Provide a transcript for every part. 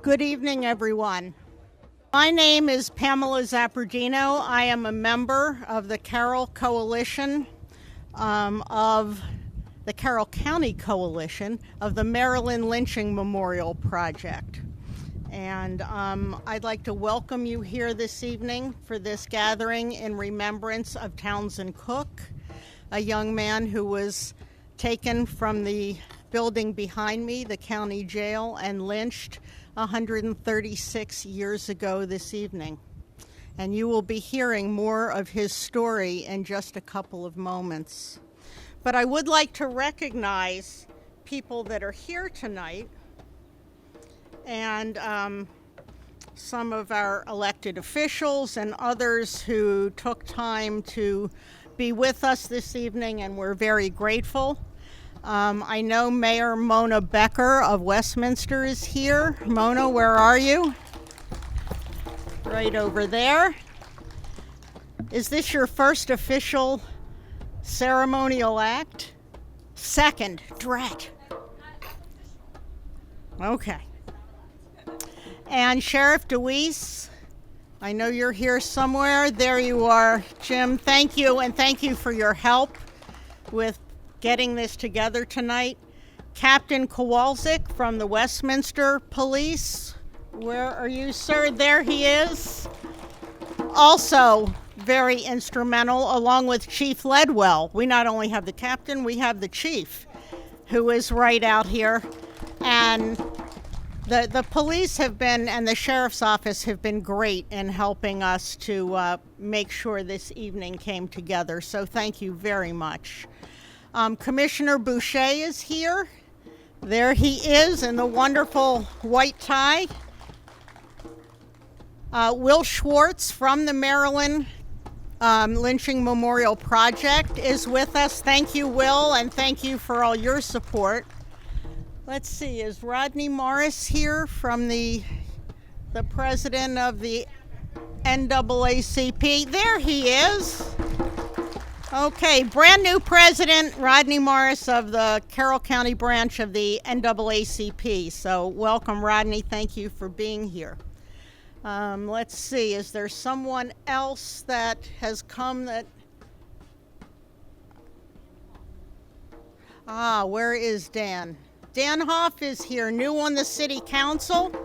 Good evening, everyone. My name is Pamela Zappardino. I am a member of the Carroll Coalition of the Carroll County Coalition of the Maryland Lynching Memorial Project. And I'd like to welcome you here this evening for this gathering in remembrance of Townsend Cook, a young man who was taken from the building behind me, the county jail, and lynched 136 years ago this evening. And you will be hearing more of his story in just a couple of moments. But I would like to recognize people that are here tonight and some of our elected officials and others who took time to be with us this evening, and we're very grateful. I know Mayor Mona Becker of Westminster is here. Mona, where are you? Right over there. Is this your first official ceremonial act? Second, drat. Okay. And Sheriff DeWeese, I know you're here somewhere. There you are. Jim, thank you, and thank you for your help with getting this together tonight. Captain Kowalczyk from the Westminster Police. Where are you, sir? There he is. Also very instrumental, along with Chief Ledwell. We not only have the captain, we have the chief, who is right out here. And the police have been, and the sheriff's office have been great in helping us to make sure this evening came together. So thank you very much. Commissioner Boucher is here. There he is in the wonderful white tie. Will Schwartz from the Maryland Lynching Memorial Project is with us. Thank you, Will, and thank you for all your support. Let's see, is Rodney Morris here from the president of the NAACP? There he is. Okay, brand new president, Rodney Morris of the Carroll County branch of the NAACP. So welcome, Rodney. Thank you for being here. Let's see, is there someone else that has come that... where is Dan? Dan Hoff is here, new on the city council.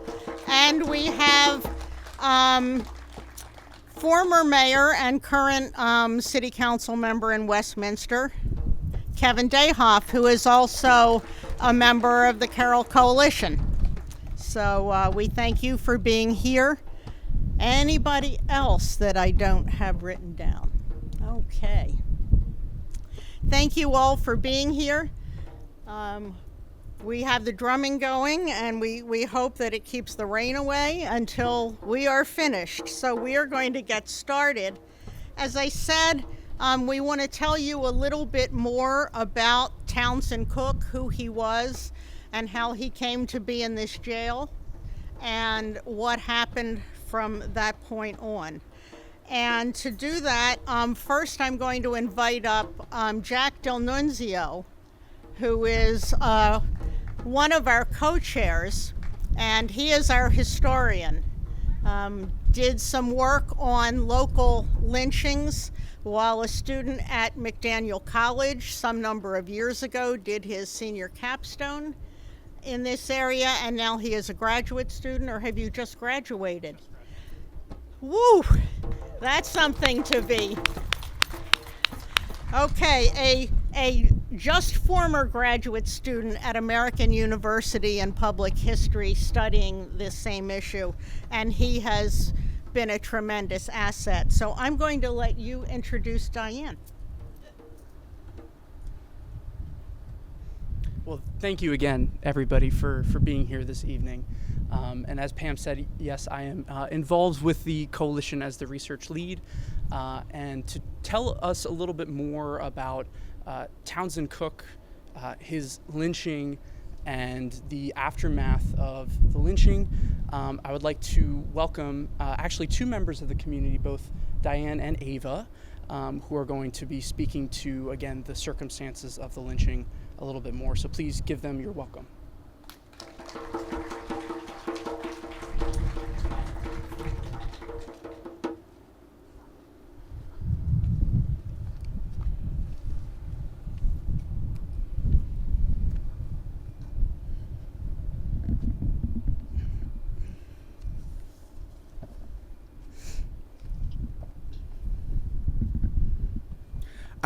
And we have former mayor and current city council member in Westminster, Kevin Dayhoff, who is also a member of the Carroll Coalition. So we thank you for being here. Anybody else that I don't have written down? Okay. Thank you all for being here. We have the drumming going, and we hope that it keeps the rain away until we are finished. So we are going to get started. As I said, we want to tell you a little bit more about Townsend Cook, who he was, and how he came to be in this jail, and what happened from that point on. And to do that, first I'm going to invite up Jack Del Nunzio, who is one of our co-chairs, and he is our historian. Did some work on local lynchings while a student at McDaniel College some number of years ago, did his senior capstone in this area, and now he is a graduate student. Or have you just graduated? Woo, that's something to be. Okay, a just former graduate student at American University in public history studying this same issue, and he has been a tremendous asset. So I'm going to let you introduce Diane. Well, thank you again, everybody, for being here this evening. And as Pam said, yes, I am involved with the coalition as the research lead. And to tell us a little bit more about Townsend Cook, his lynching, and the aftermath of the lynching, I would like to welcome actually two members of the community, both Diane and Ava, who are going to be speaking to, again, the circumstances of the lynching a little bit more. So please give them your welcome.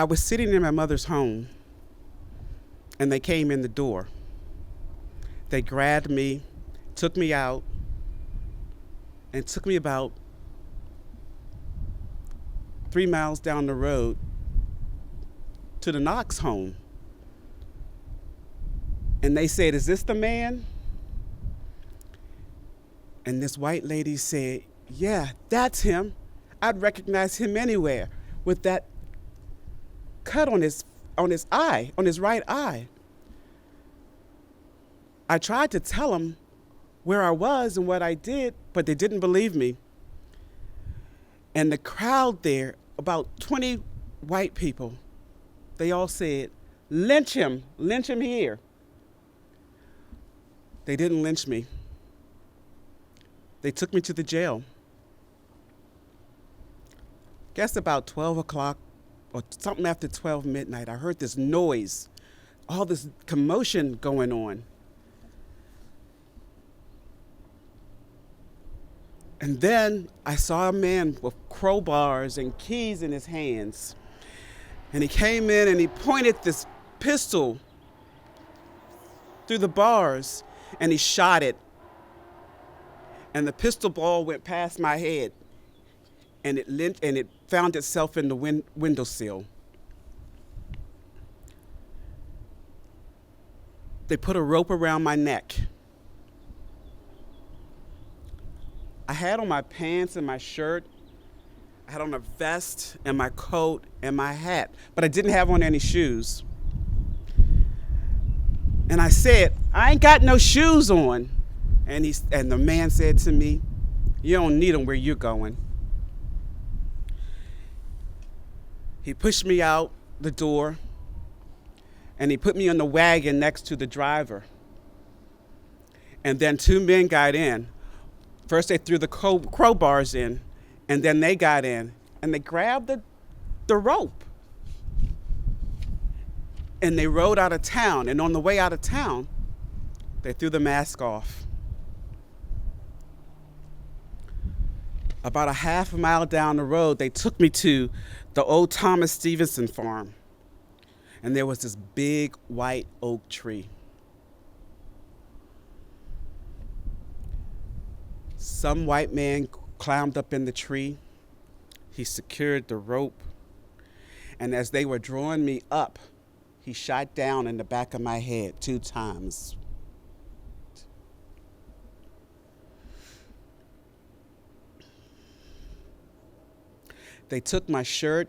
I was sitting in my mother's home, and they came in the door. They grabbed me, took me out, and took me about 3 miles down the road to the Knox home. And they said, "Is this the man?" And this white lady said, "Yeah, that's him. I'd recognize him anywhere with that cut on his eye, on his right eye." I tried to tell them where I was and what I did, but they didn't believe me. And the crowd there, about 20 white people, they all said, lynch him here." They didn't lynch me. They took me to the jail. Guess about 12 o'clock or something after 12 midnight, I heard this noise, all this commotion going on. And then I saw a man with crowbars and keys in his hands. And he came in and he pointed this pistol through the bars and he shot it. And the pistol ball went past my head and it found itself in the windowsill. They put a rope around my neck. I had on my pants and my shirt. I had on a vest and my coat and my hat, but I didn't have on any shoes. And I said, "I ain't got no shoes on." And the man said to me, "You don't need them where you're going." He pushed me out the door and he put me in the wagon next to the driver. And then 2 men got in. First they threw the crowbars in, and then they got in, and they grabbed the rope. And they rode out of town, and on the way out of town, they threw the mask off. About a half a mile down the road, they took me to the old Thomas Stevenson farm, and there was this big white oak tree. Some white man climbed up in the tree. He secured the rope. And as they were drawing me up, he shot down in the back of my head 2 times. They took my shirt,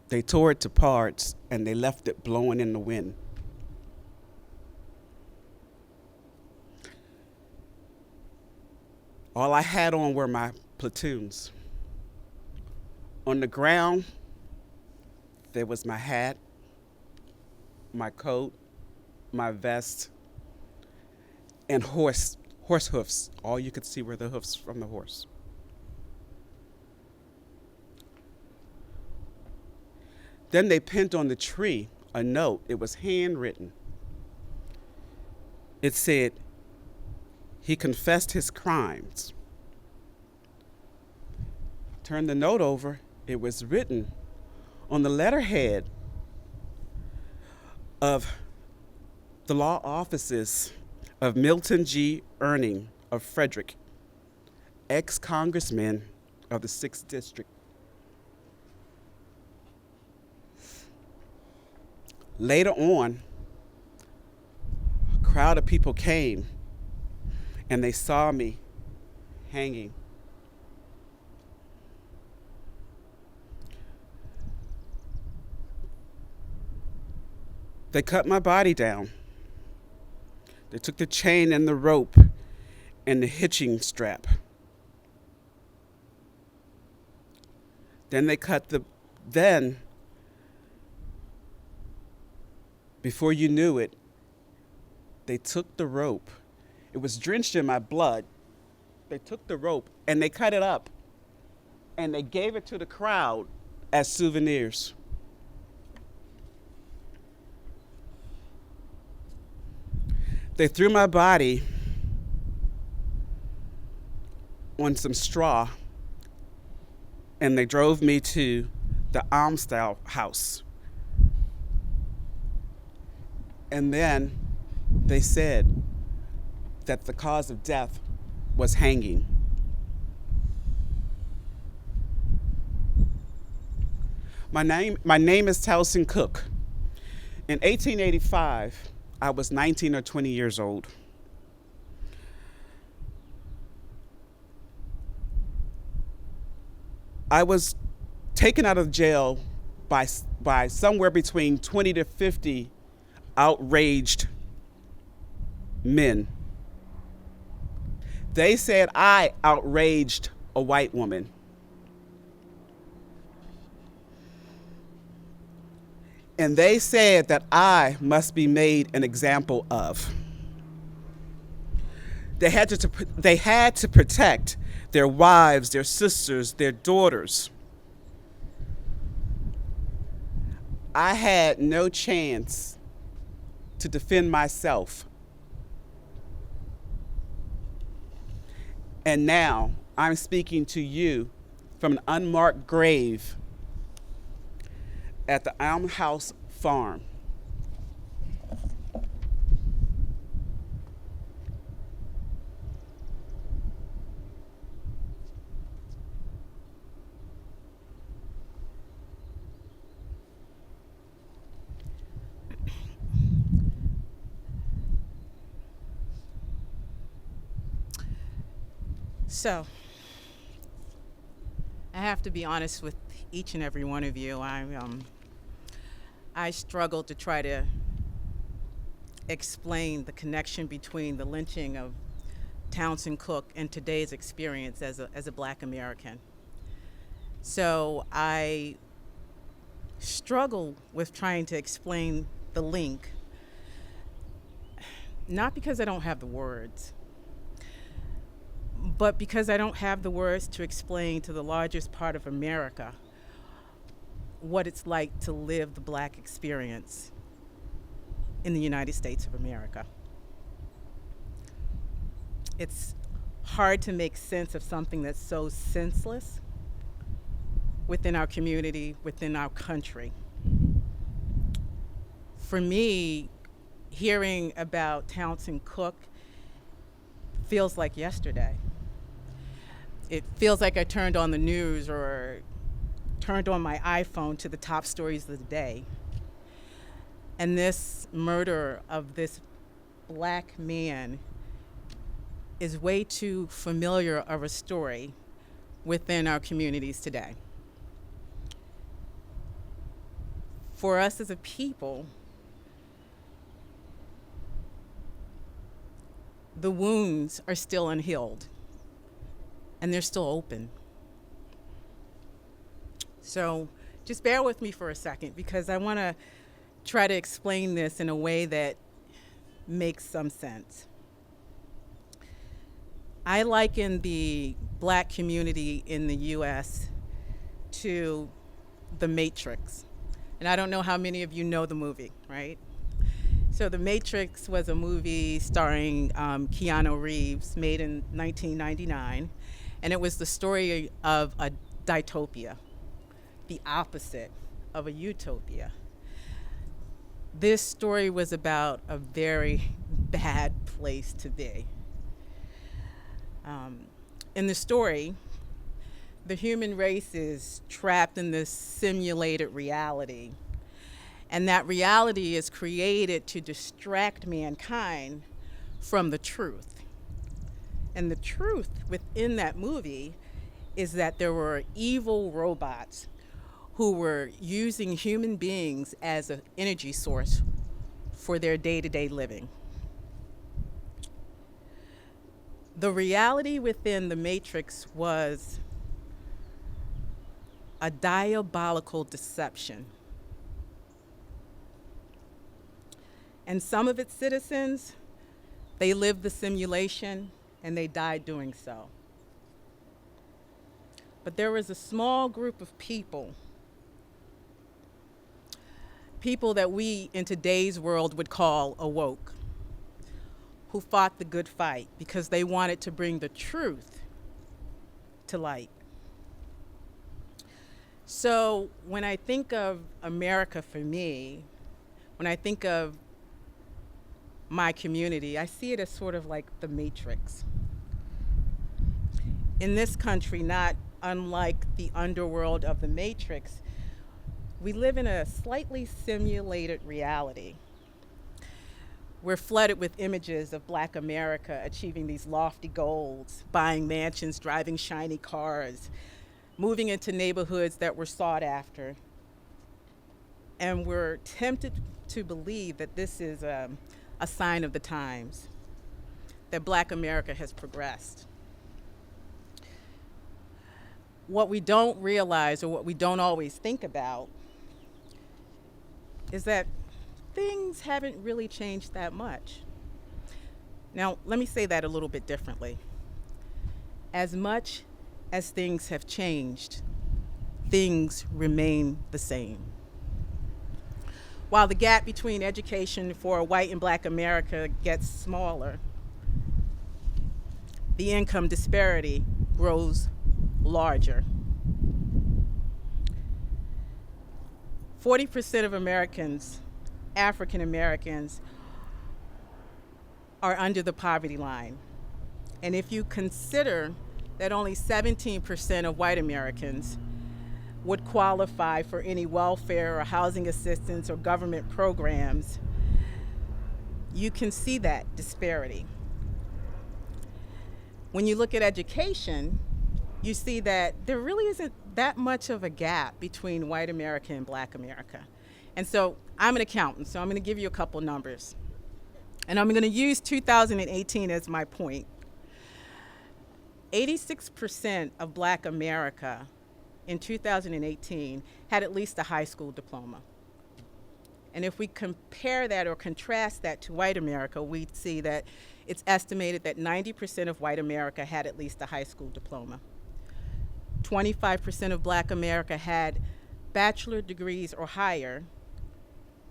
they tore it to parts, and they left it blowing in the wind. All I had on were my platoons. On the ground, there was my hat, my coat, my vest, and horse hoofs. All you could see were the hoofs from the horse. Then they pinned on the tree a note. It was handwritten. It said, "He confessed his crimes." Turned the note over. It was written on the letterhead of the law offices of Milton G. Erning of Frederick, ex-congressman of the 6th District. Later on, a crowd of people came and they saw me hanging. They cut my body down. They took the chain and the rope and the hitching strap. Then before you knew it, they took the rope. It was drenched in my blood. They took the rope and they cut it up and they gave it to the crowd as souvenirs. They threw my body on some straw and they drove me to the Almshouse And then they said that the cause of death was hanging. My name is Townsend Cook. In 1885, I was 19 or 20 years old. I was taken out of jail by somewhere between 20 to 50 outraged men. They said I outraged a white woman. And they said that I must be made an example of. They had to protect their wives, their sisters, their daughters. I had no chance to defend myself. And now I'm speaking to you from an unmarked grave at the Almshouse farm. So, I have to be honest with each and every one of you. I struggled to try to explain the connection between the lynching of Townsend Cook and today's experience as a Black American. So I struggle with trying to explain the link, not because I don't have the words, but because I don't have the words to explain to the largest part of America what it's like to live the Black experience in the United States of America. It's hard to make sense of something that's so senseless within our community, within our country. For me, hearing about Townsend Cook feels like yesterday. It feels like I turned on the news or turned on my iPhone to the top stories of the day. And this murder of this Black man is way too familiar of a story within our communities today. For us as a people, the wounds are still unhealed and they're still open. So just bear with me for a second because I want to try to explain this in a way that makes some sense. I liken the Black community in the US to The Matrix. And I don't know how many of you know the movie, right? So The Matrix was a movie starring Keanu Reeves, made in 1999. And it was the story of a dystopia, the opposite of a utopia. This story was about a very bad place to be. In the story, the human race is trapped in this simulated reality. And that reality is created to distract mankind from the truth. And the truth within that movie is that there were evil robots who were using human beings as an energy source for their day-to-day living. The reality within the Matrix was a diabolical deception. And some of its citizens, they lived the simulation and they died doing so. But there was a small group of people that we in today's world would call awoke, who fought the good fight because they wanted to bring the truth to light. So when I think of America for me, when I think of my community, I see it as sort of like the matrix. In this country, not unlike the underworld of the Matrix, we live in a slightly simulated reality. We're flooded with images of Black America achieving these lofty goals, buying mansions, driving shiny cars, moving into neighborhoods that were sought after. And we're tempted to believe that this is a sign of the times, that Black America has progressed. What we don't realize, or what we don't always think about, is that things haven't really changed that much. Now, let me say that a little bit differently. As much as things have changed, things remain the same. While the gap between education for white and Black America gets smaller, the income disparity grows larger. 40% of Americans, African Americans, are under the poverty line. And if you consider that only 17% of white Americans would qualify for any welfare or housing assistance or government programs, you can see that disparity. When you look at education, you see that there really isn't that much of a gap between white America and Black America. And so I'm an accountant, so I'm going to give you a couple numbers. And I'm going to use 2018 as my point. 86% of Black America in 2018 had at least a high school diploma. And if we compare that or contrast that to white America, we'd see that it's estimated that 90% of white America had at least a high school diploma. 25% of Black America had bachelor degrees or higher,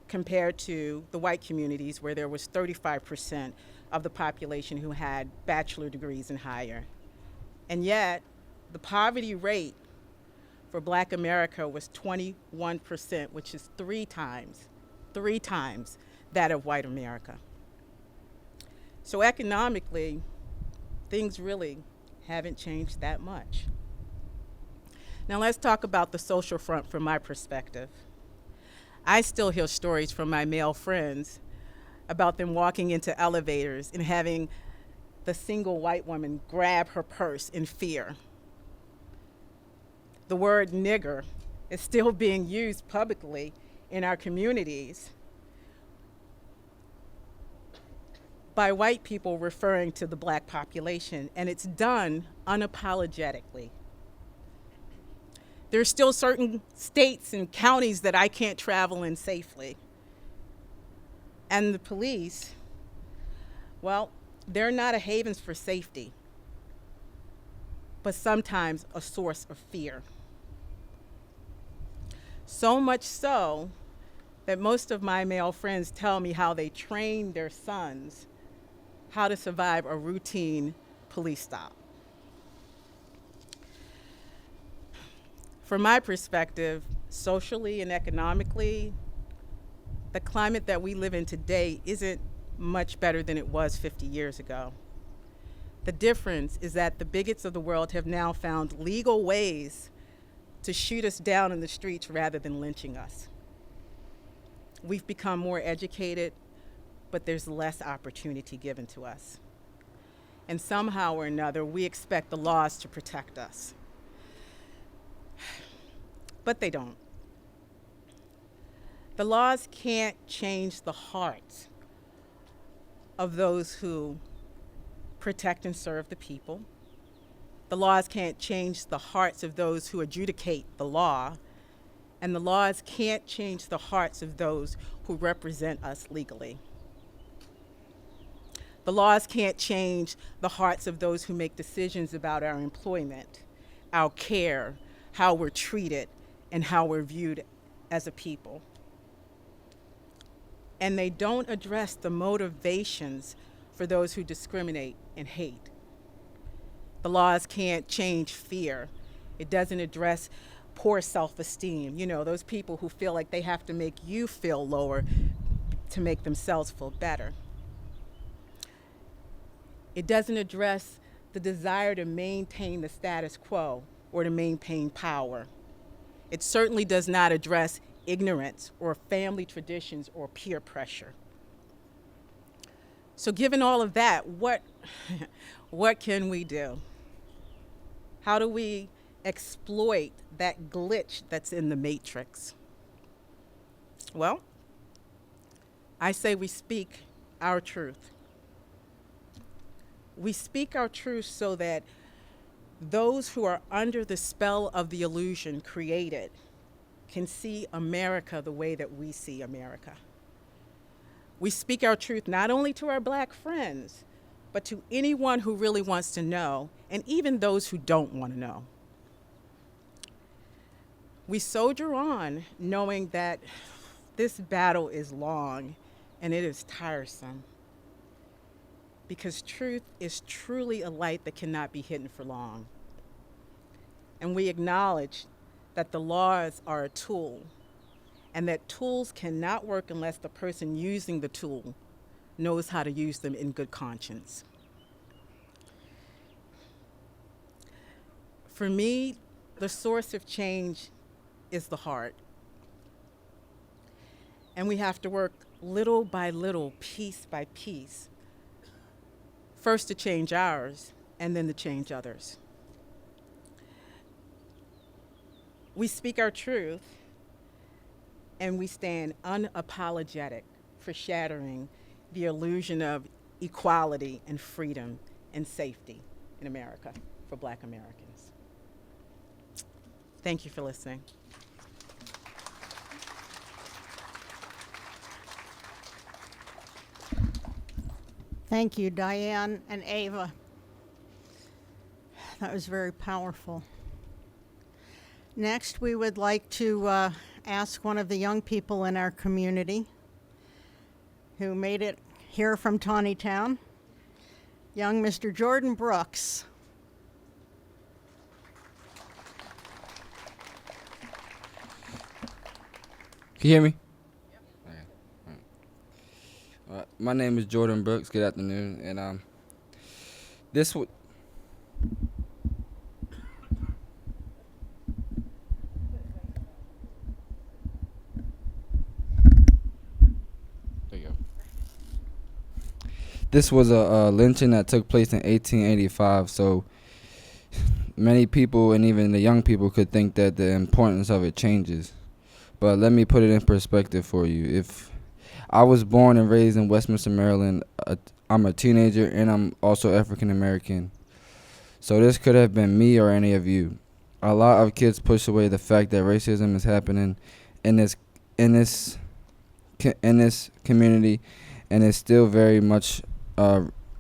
compared to the white communities where there was 35% of the population who had bachelor degrees and higher. And yet, the poverty rate for Black America was 21%, which is three times that of white America. So economically, things really haven't changed that much. Now let's talk about the social front from my perspective. I still hear stories from my male friends about them walking into elevators and having the single white woman grab her purse in fear. The word nigger is still being used publicly in our communities by white people referring to the Black population, and it's done unapologetically. There's still certain states and counties that I can't travel in safely. And the police, well, they're not a haven for safety, but sometimes a source of fear. So much so that most of my male friends tell me how they train their sons how to survive a routine police stop. From my perspective, socially and economically, the climate that we live in today isn't much better than it was 50 years ago. The difference is that the bigots of the world have now found legal ways to shoot us down in the streets rather than lynching us. We've become more educated, but there's less opportunity given to us. And somehow or another, we expect the laws to protect us. But they don't. The laws can't change the hearts of those who protect and serve the people. The laws can't change the hearts of those who adjudicate the law. And the laws can't change the hearts of those who represent us legally. The laws can't change the hearts of those who make decisions about our employment, our care, how we're treated, and how we're viewed as a people. And they don't address the motivations for those who discriminate and hate. The laws can't change fear. It doesn't address poor self-esteem. You know, those people who feel like they have to make you feel lower to make themselves feel better. It doesn't address the desire to maintain the status quo or to maintain power. It certainly does not address ignorance or family traditions or peer pressure. So given all of that, what can we do? How do we exploit that glitch that's in the matrix? Well, I say we speak our truth. We speak our truth so that those who are under the spell of the illusion created can see America the way that we see America. We speak our truth not only to our Black friends, but to anyone who really wants to know, and even those who don't want to know. We soldier on knowing that this battle is long and it is tiresome, because truth is truly a light that cannot be hidden for long. And we acknowledge that the laws are a tool, and that tools cannot work unless the person using the tool knows how to use them in good conscience. For me, the source of change is the heart. And we have to work little by little, piece by piece, first to change ours, and then to change others. We speak our truth, and we stand unapologetic for shattering the illusion of equality and freedom and safety in America for Black Americans. Thank you for listening. Thank you, Diane and Ava. That was very powerful. Next, we would like to ask one of the young people in our community who made it here from Tawnytown, young Mr. Jordan Brooks. Can you hear me? Yep. Okay. My name is Jordan Brooks. Good afternoon. And this would. There you go. This was a lynching that took place in 1885. So many people, and even the young people, could think that the importance of it changes. But let me put it in perspective for you. If I was born and raised in Westminster, Maryland, I'm a teenager, and I'm also African American. So this could have been me or any of you. A lot of kids push away the fact that racism is happening in this community, and it's still very much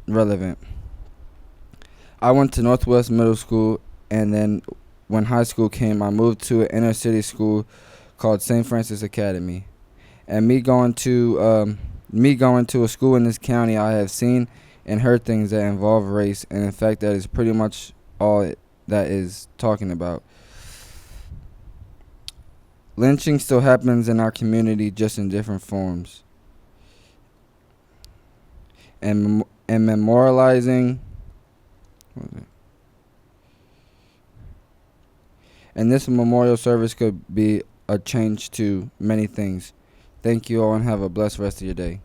relevant. I went to Northwest Middle School, and then when high school came, I moved to an inner city school called St. Francis Academy. And me going to a school in this county, I have seen and heard things that involve race, and in fact that is pretty much all that is talking about. Lynching still happens in our community, just in different forms. And memorializing, and this memorial service could be a change to many things. Thank you all, and have a blessed rest of your day.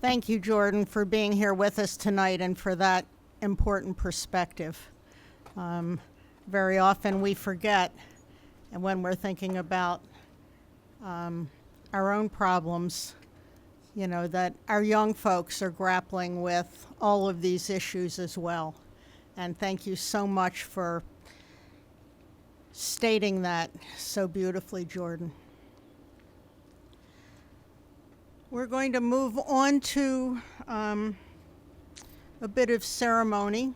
Thank you, Jordan, for being here with us tonight and for that important perspective. Very often we forget, and when we're thinking about our own problems, you know, that our young folks are grappling with all of these issues as well. And thank you so much for stating that so beautifully, Jordan. We're going to move on to a bit of ceremony.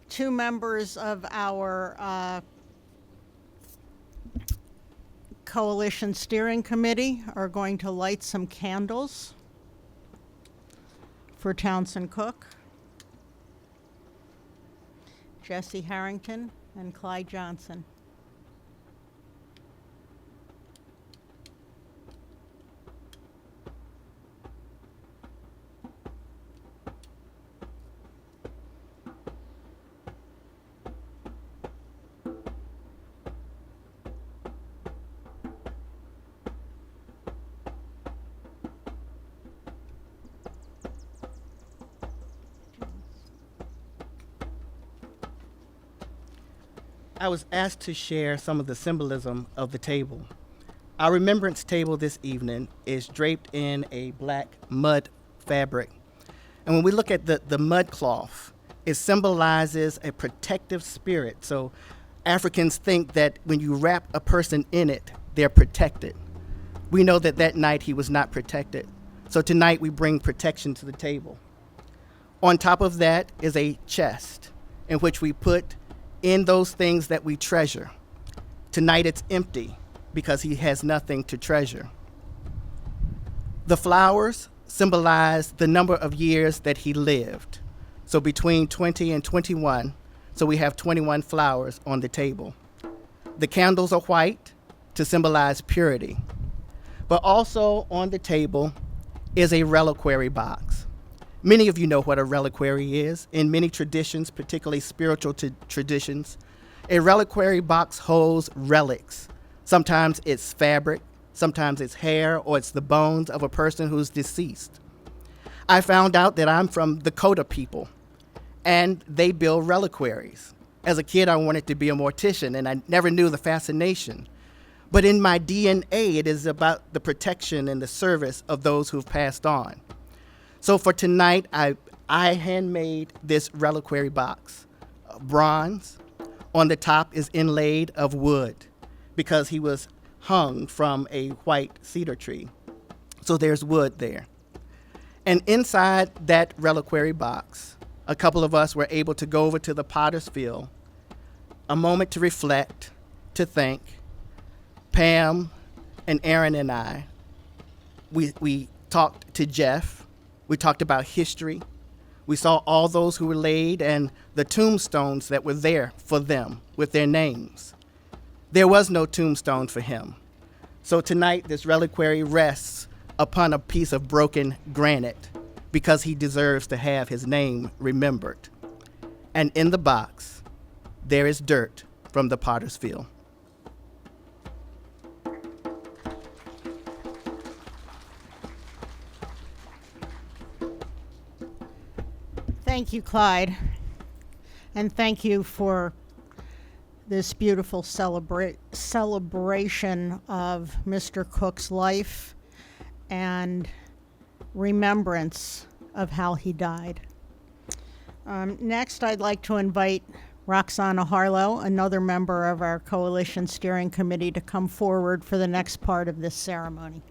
Two members of our Coalition Steering Committee are going to light some candles for Townsend Cook. Jesse Harrington, and Clyde Johnson. I was asked to share some of the symbolism of the table. Our remembrance table this evening is draped in a black mud fabric. And when we look at the mud cloth, it symbolizes a protective spirit. So Africans think that when you wrap a person in it, they're protected. We know that that night he was not protected. So tonight we bring protection to the table. On top of that is a chest in which we put in those things that we treasure. Tonight it's empty because he has nothing to treasure. The flowers symbolize the number of years that he lived. So between 20 and 21, so we have 21 flowers on the table. The candles are white to symbolize purity. But also on the table is a reliquary box. Many of you know what a reliquary is. In many traditions, particularly spiritual traditions, a reliquary box holds relics. Sometimes it's fabric, sometimes it's hair, or it's the bones of a person who's deceased. I found out that I'm from the Dakota people, and they build reliquaries. As a kid, I wanted to be a mortician, and I never knew the fascination. But in my DNA, it is about the protection and the service of those who've passed on. So for tonight, I handmade this reliquary box. Bronze. On the top is inlaid of wood because he was hung from a white cedar tree. So there's wood there. And inside that reliquary box, a couple of us were able to go over to the potter's field, a moment to reflect, to think. Pam and Aaron and I, we talked to Jeff. We talked about history. We saw all those who were laid and the tombstones that were there for them with their names. There was no tombstone for him. So tonight, this reliquary rests upon a piece of broken granite because he deserves to have his name remembered. And in the box, there is dirt from the potter's field. Thank you, Clyde. And thank you for this beautiful celebration of Mr. Cook's life and remembrance of how he died. Next, I'd like to invite Roxana Harlow, another member of our Coalition Steering Committee, to come forward for the next part of this ceremony.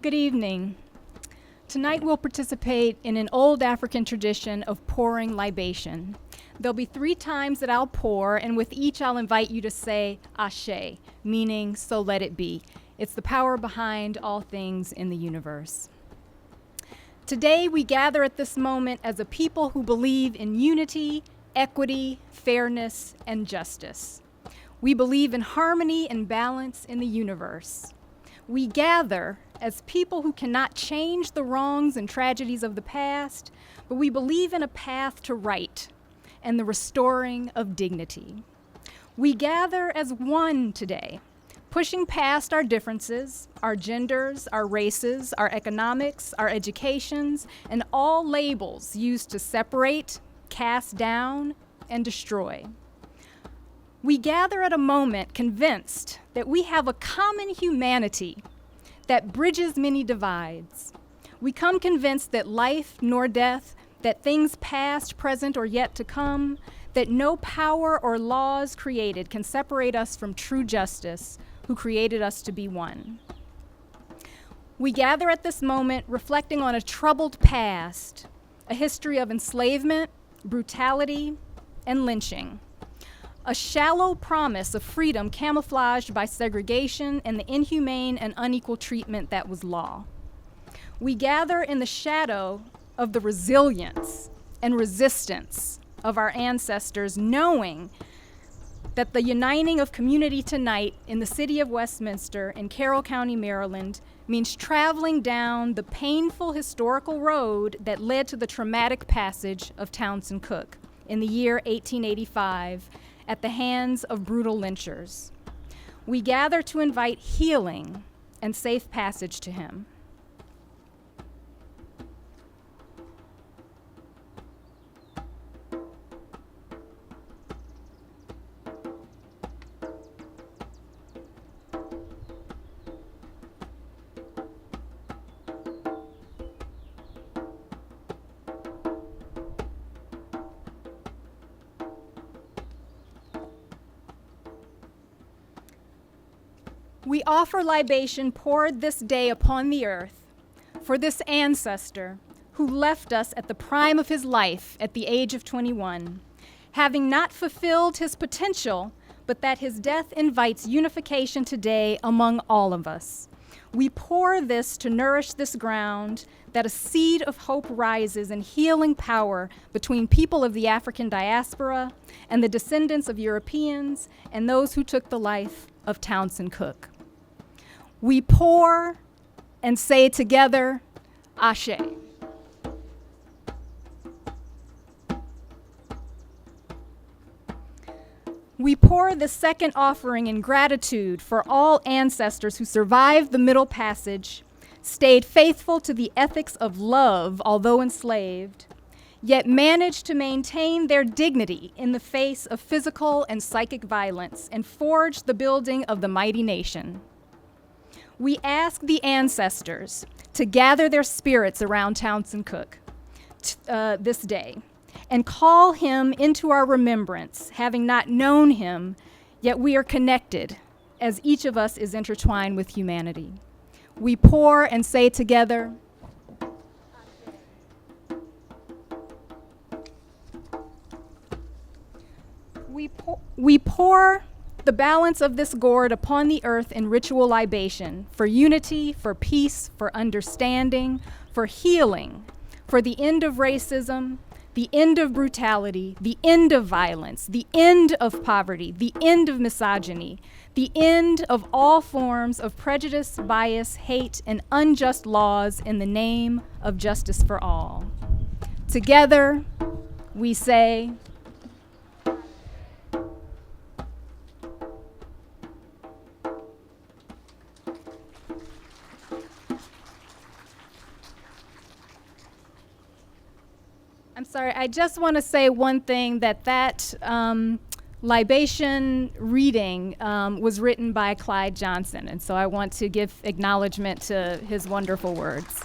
Good evening. Tonight we'll participate in an old African tradition of pouring libation. There'll be 3 times that I'll pour, and with each I'll invite you to say Ashe, meaning so let it be. It's the power behind all things in the universe. Today we gather at this moment as a people who believe in unity, equity, fairness, and justice. We believe in harmony and balance in the universe. We gather as people who cannot change the wrongs and tragedies of the past, but we believe in a path to right and the restoring of dignity. We gather as one today, pushing past our differences, our genders, our races, our economics, our educations, and all labels used to separate, cast down, and destroy. We gather at a moment convinced that we have a common humanity that bridges many divides. We come convinced that life nor death, that things past, present, or yet to come, that no power or laws created can separate us from true justice, who created us to be one. We gather at this moment reflecting on a troubled past, a history of enslavement, brutality, and lynching. A shallow promise of freedom camouflaged by segregation and the inhumane and unequal treatment that was law. We gather in the shadow of the resilience and resistance of our ancestors, knowing that the uniting of community tonight in the city of Westminster in Carroll County, Maryland, means traveling down the painful historical road that led to the traumatic passage of Townsend Cook in the year 1885 at the hands of brutal lynchers. We gather to invite healing and safe passage to him. We offer libation poured this day upon the earth for this ancestor who left us at the prime of his life at the age of 21, having not fulfilled his potential, but that his death invites unification today among all of us. We pour this to nourish this ground, that a seed of hope rises in healing power between people of the African diaspora and the descendants of Europeans and those who took the life of Townsend Cook. We pour and say together, Ashe. We pour the second offering in gratitude for all ancestors who survived the Middle Passage, stayed faithful to the ethics of love, although enslaved, yet managed to maintain their dignity in the face of physical and psychic violence and forged the building of the mighty nation. We ask the ancestors to gather their spirits around Townsend Cook this day and call him into our remembrance, having not known him, yet we are connected as each of us is intertwined with humanity. We pour and say together, we pour the balance of this gourd upon the earth in ritual libation for unity, for peace, for understanding, for healing, for the end of racism, the end of brutality, the end of violence, the end of poverty, the end of misogyny, the end of all forms of prejudice, bias, hate, and unjust laws in the name of justice for all. Together, we say, I'm sorry, I just want to say one thing, that libation reading was written by Clyde Johnson, and so I want to give acknowledgement to his wonderful words.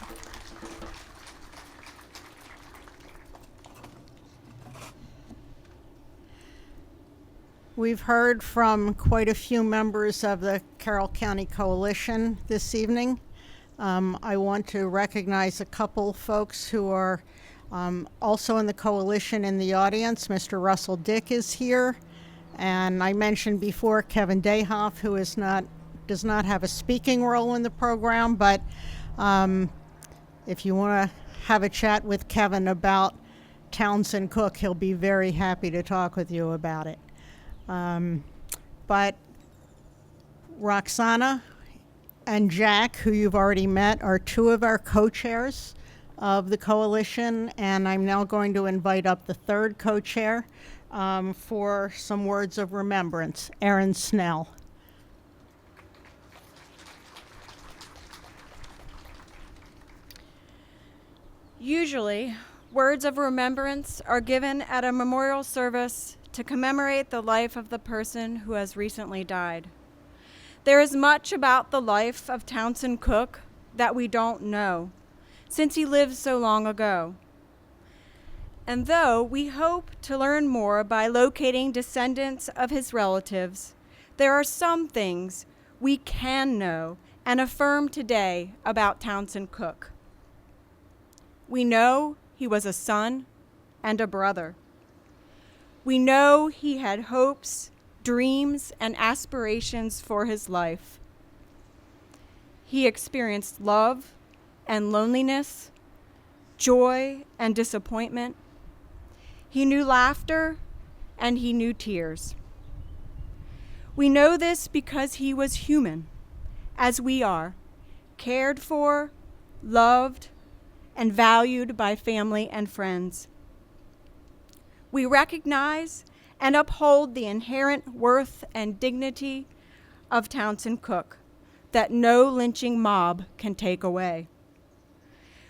We've heard from quite a few members of the Carroll County Coalition this evening. I want to recognize a couple folks who are also in the coalition in the audience. Mr. Russell Dick is here, and I mentioned before Kevin Dayhoff, who does not have a speaking role in the program, but if you want to have a chat with Kevin about Townsend Cook, he'll be very happy to talk with you about it. But Roxana and Jack, who you've already met, are two of our co-chairs of the coalition, and I'm now going to invite up the third co-chair for some words of remembrance, Erin Snell. Usually, words of remembrance are given at a memorial service to commemorate the life of the person who has recently died. There is much about the life of Townsend Cook that we don't know, since he lived so long ago. And though we hope to learn more by locating descendants of his relatives, there are some things we can know and affirm today about Townsend Cook. We know he was a son and a brother. We know he had hopes, dreams, and aspirations for his life. He experienced love and loneliness, joy and disappointment. He knew laughter and he knew tears. We know this because he was human, as we are, cared for, loved, and valued by family and friends. We recognize and uphold the inherent worth and dignity of Townsend Cook that no lynching mob can take away.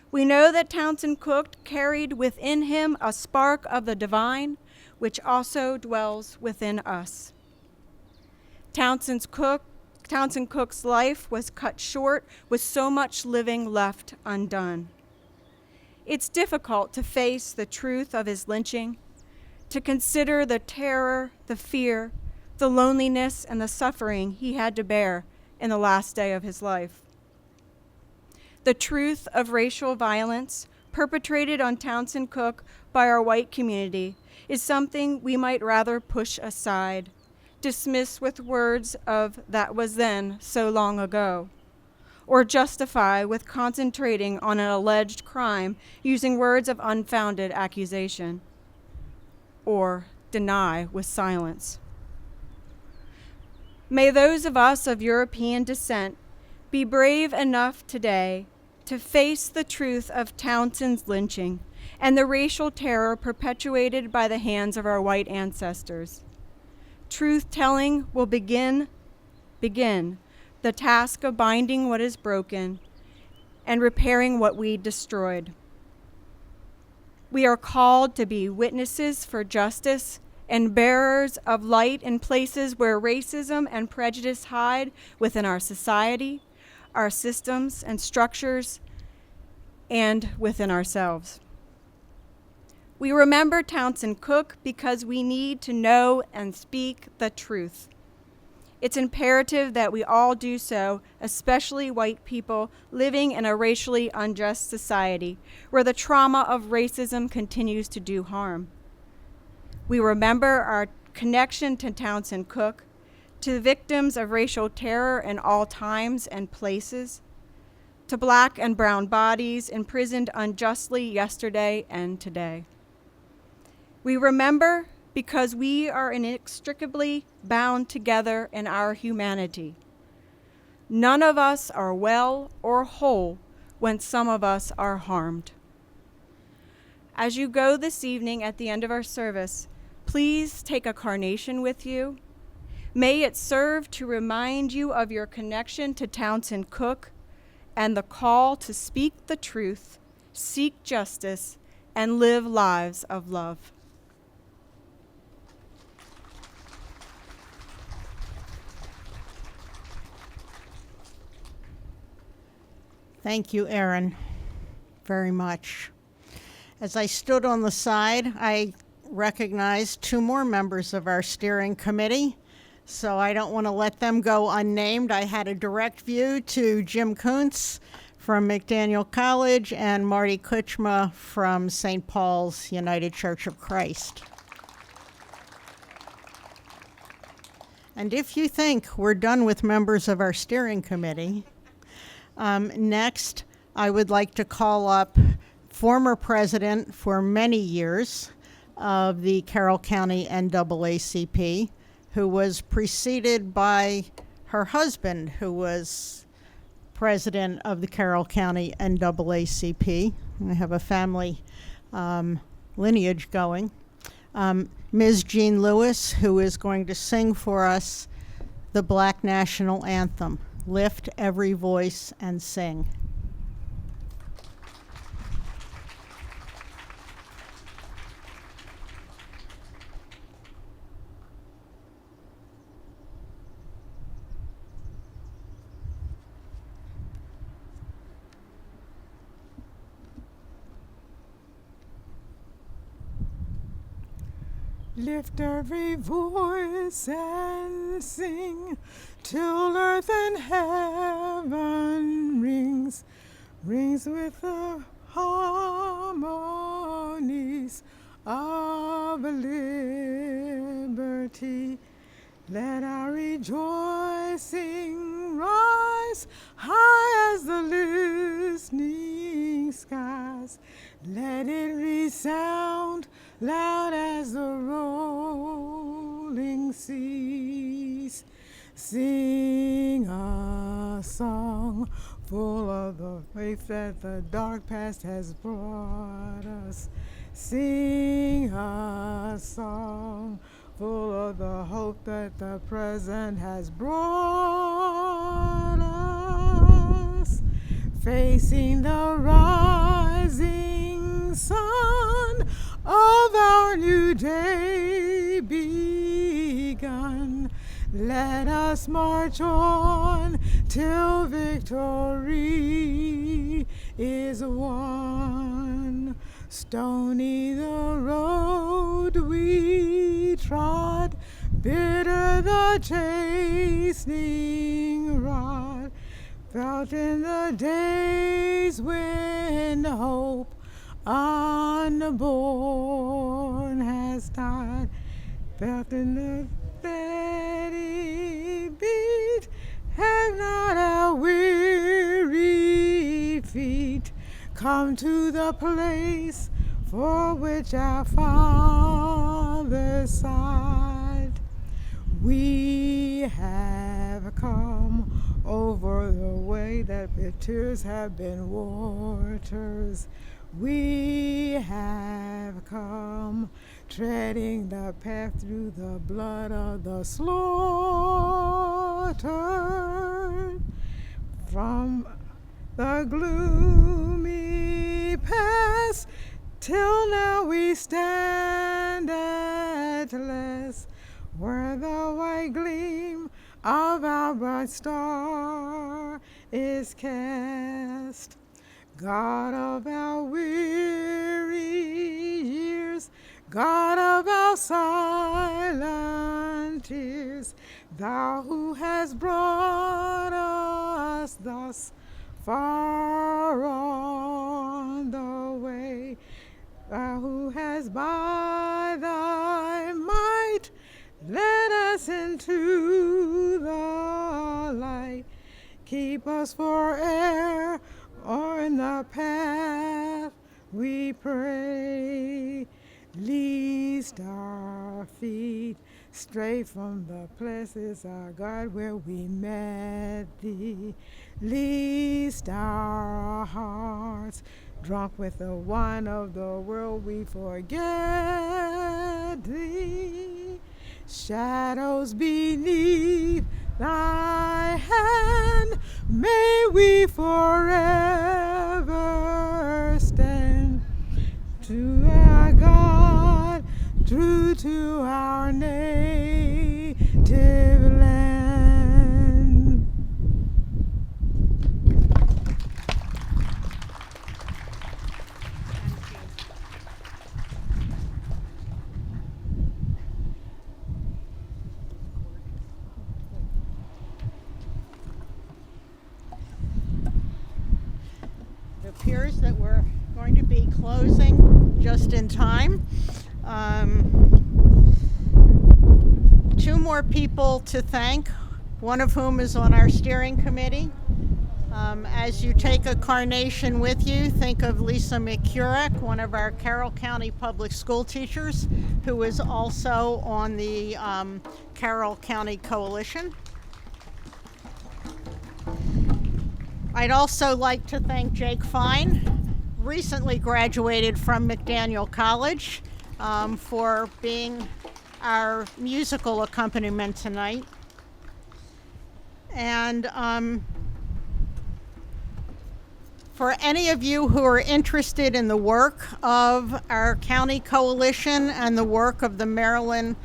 We know that Townsend Cook carried within him a spark of the divine, which also dwells within us. Townsend Cook's life was cut short with so much living left undone. It's difficult to face the truth of his lynching, to consider the terror, the fear, the loneliness, and the suffering he had to bear in the last day of his life. The truth of racial violence perpetrated on Townsend Cook by our white community is something we might rather push aside, dismiss with words of "that was then so long ago," or justify with concentrating on an alleged crime using words of unfounded accusation, or deny with silence. May those of us of European descent be brave enough today to face the truth of Townsend's lynching and the racial terror perpetuated by the hands of our white ancestors. Truth-telling will begin the task of binding what is broken and repairing what we destroyed. We are called to be witnesses for justice and bearers of light in places where racism and prejudice hide within our society, our systems and structures, and within ourselves. We remember Townsend Cook because we need to know and speak the truth. It's imperative that we all do so, especially white people living in a racially unjust society where the trauma of racism continues to do harm. We remember our connection to Townsend Cook, to victims of racial terror in all times and places, to black and brown bodies imprisoned unjustly yesterday and today. We remember because we are inextricably bound together in our humanity. None of us are well or whole when some of us are harmed. As you go this evening at the end of our service, please take a carnation with you. May it serve to remind you of your connection to Townsend Cook and the call to speak the truth, seek justice, and live lives of love. Thank you, Erin, very much. As I stood on the side, I recognized two more members of our steering committee, so I don't want to let them go unnamed. I had a direct view to Jim Kuntz from McDaniel College and Marty Kuchma from St. Paul's United Church of Christ. And if you think we're done with members of our steering committee, next I would like to call up former president for many years of the Carroll County NAACP, who was preceded by her husband, who was president of the Carroll County NAACP. I have a family lineage going. Ms. Jean Lewis, who is going to sing for us the Black National Anthem, Lift Every Voice and Sing. Lift every voice and sing till earth and heaven rings with the harmonies of liberty. Let our rejoicing rise high as the listening evening skies. Let it resound loud as the rolling seas. Sing a song full of the faith that the dark past has brought us. Sing a song full of the hope that the present has brought us. Facing the rising sun of our new day begun, let us march on till victory is won. Stony the road we trod, bitter the chastening rod, felt in the days when hope unborn has died, felt in the steady beat, have not our weary feet come to the place for which our fathers sighed. We have come over the way that with tears have been waters. We have come treading the path through the blood of the slaughtered. From the gloomy past till now we stand at last, where the white gleam of our bright star is cast. God of our weary years, God of our silent tears, thou who hast brought us thus far on the way, thou who hast by thy might led us into the light, keep us forever on the path we pray, lest our feet stray from the places, our God, where we met thee, lest our hearts, drunk with the wine of the world, we forget thee. Shadows beneath thy hand, may we forever stand, to our God, true to our native land. It appears that we're going to be closing just in time. Two more people to thank, one of whom is on our steering committee. As you take a carnation with you, think of Lisa McCurrick, one of our Carroll County public school teachers, who is also on the Carroll County Coalition. I'd also like to thank Jake Fine, recently graduated from McDaniel College, for being our musical accompaniment tonight. And for any of you who are interested in the work of our county coalition and the work of the Maryland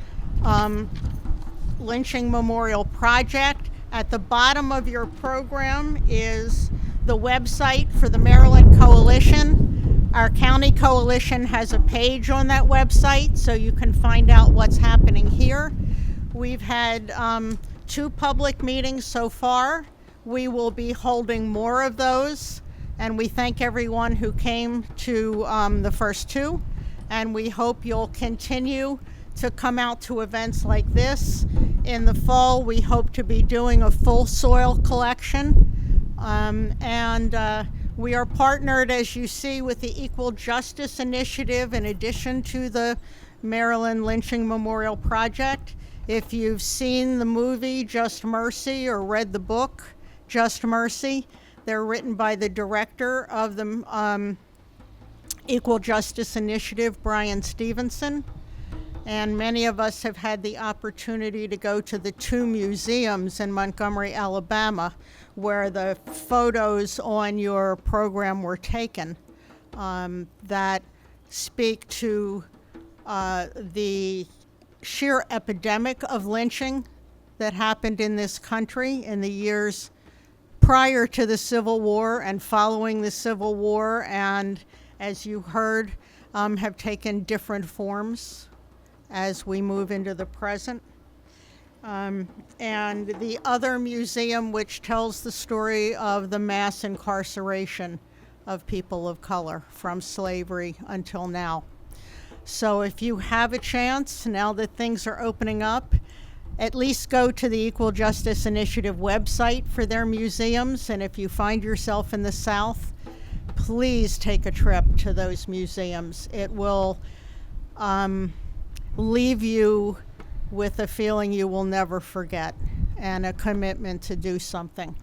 Lynching Memorial Project, at the bottom of your program is the website for the Maryland Coalition. Our county coalition has a page on that website, so you can find out what's happening here. We've had 2 public meetings so far. We will be holding more of those, and we thank everyone who came to the first 2, and we hope you'll continue to come out to events like this. In the fall, we hope to be doing a full soil collection, and We are partnered, as you see, with the Equal Justice Initiative in addition to the Maryland Lynching Memorial Project. If you've seen the movie Just Mercy or read the book Just Mercy, they're written by the director of the Equal Justice Initiative, Brian Stevenson. And many of us have had the opportunity to go to the 2 museums in Montgomery, Alabama, where the photos on your program were taken that speak to the sheer epidemic of lynching that happened in this country in the years prior to the Civil War and following the Civil War, and as you heard, have taken different forms as we move into the present. And the other museum, which tells the story of the mass incarceration of people of color from slavery until now. So if you have a chance, now that things are opening up, at least go to the Equal Justice Initiative website for their museums. And if you find yourself in the South, please take a trip to those museums. It will leave you with a feeling you will never forget and a commitment to do something.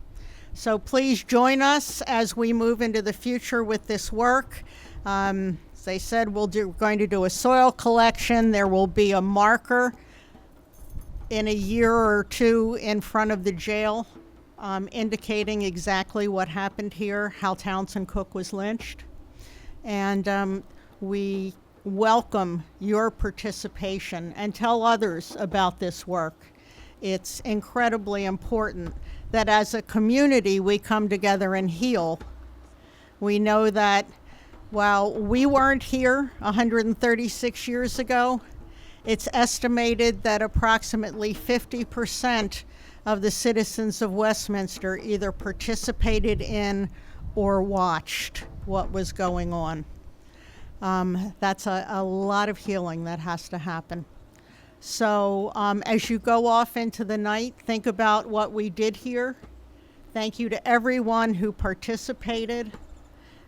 So please join us as we move into the future with this work. As I said, we're going to do a soil collection. There will be a marker in a year or two in front of the jail indicating exactly what happened here, how Townsend Cook was lynched. And we welcome your participation and tell others about this work. It's incredibly important that as a community we come together and heal. We know that while we weren't here 136 years ago, it's estimated that approximately 50% of the citizens of Westminster either participated in or watched what was going on. That's a lot of healing that has to happen. So as you go off into the night, think about what we did here. Thank you to everyone who participated.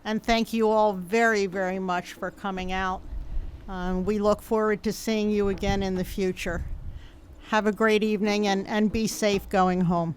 And thank you all very, very much for coming out. We look forward to seeing you again in the future. Have a great evening and be safe going home.